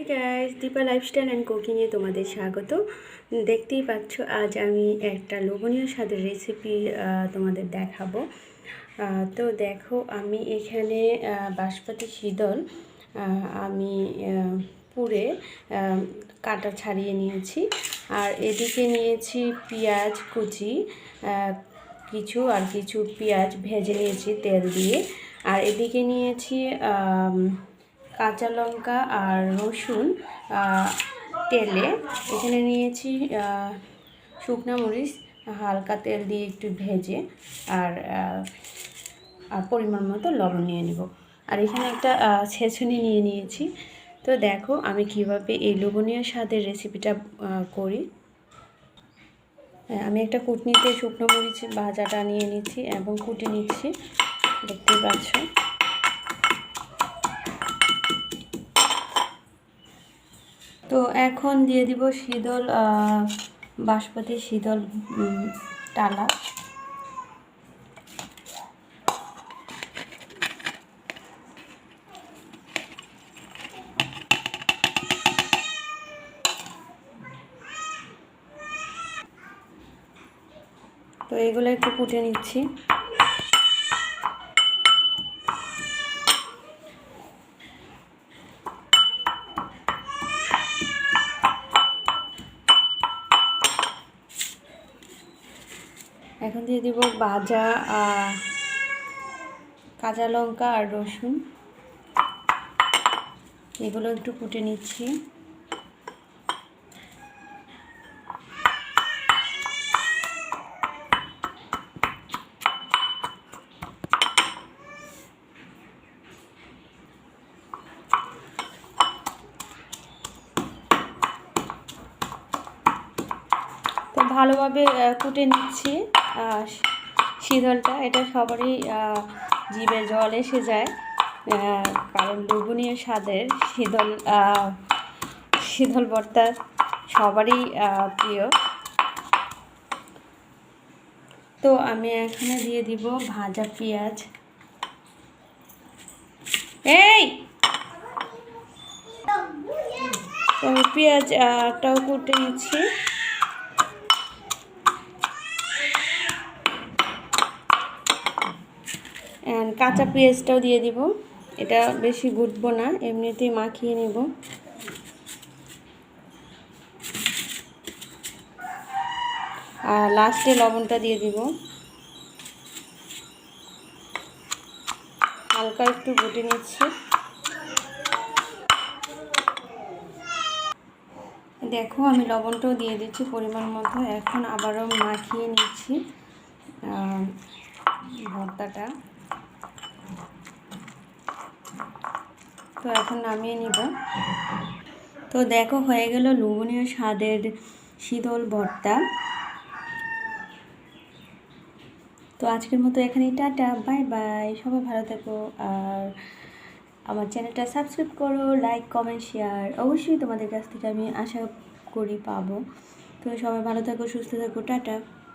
Guys, Dipa lifestyle and কুকিংয়ে তোমাদের স্বাগত। দেখতেই পাচ্ছ আজ আমি একটা লোভনীয় স্বাদের রেসিপি তোমাদের দেখাবো। তো দেখো, আমি এখানে বাসমতি শীতল আমি পুরে কাটা ছাড়িয়ে নিয়েছি। আর এদিকে নিয়েছি পেঁয়াজ কুচি কিছু পেঁয়াজ ভেজে নিয়েছি তেল দিয়ে। আর এদিকে নিয়েছি কাঁচা লঙ্কা আর রসুন তেলে। এখানে নিয়েছি শুকনো মরিচ হালকা তেল দিয়ে একটু ভেজে, আর পরিমাণ মতো লবণ নিয়ে নেব। আর এখানে একটা ছেঁচনি নিয়ে নিয়েছি। তো দেখো আমি কিভাবে এই লোভনীয় স্বাদের রেসিপিটা করি। আমি একটা কুটনিতে শুকনো মরিচ ভাজাটা নিয়ে নিচ্ছি এবং কুটে নিচ্ছি, দেখতেই পাচ্ছ। তো এখন দিয়ে দিব শীতল বাসমতি শীতল টালা। তো এগুলো একটু কুটে নিচ্ছি। এখন দিয়ে দিব ভাজা কাঁচা লঙ্কা আর রসুন, এগুলো একটু কুটে নিচ্ছি। তো ভালোভাবে কুটে নিচ্ছি শীতলটা। এটা সবারই জিভে জল এসে যায়, কারণ লোভনীয় স্বাদের শীতল ভর্তা সবারই প্রিয়। তো আমি এখানে দিয়ে দিব ভাজা পেঁয়াজ। তো আমি পেঁয়াজটাও কুটে নিচ্ছি। কাঁচা পেঁয়াজটাও দিয়ে দিব। এটা বেশি গুটবো না, এমনিতেই মাখিয়ে নেব। আর লাস্টে লবণটা দিয়ে দিব। হালকা একটু গুটে নিচ্ছি। দেখো আমি লবণটাও দিয়ে দিচ্ছি পরিমাণ মতো। এখন আবারও মাখিয়ে নিচ্ছি ভর্তাটা। তো এখন নামিয়ে নিব। তো দেখো হয়ে গেল লোভনীয় স্বাদের শীতল ভর্তা। তো আজকের মতো এখানেই টাটা, বাই বাই। সবাই ভালো থেকো, আর আমার চ্যানেলটা সাবস্ক্রাইব করো, লাইক কমেন্ট শেয়ার অবশ্যই তোমাদের কাছ থেকে আমি আশা করি পাবো। তো সবাই ভালো থাকো, সুস্থ থাকো, টাটা।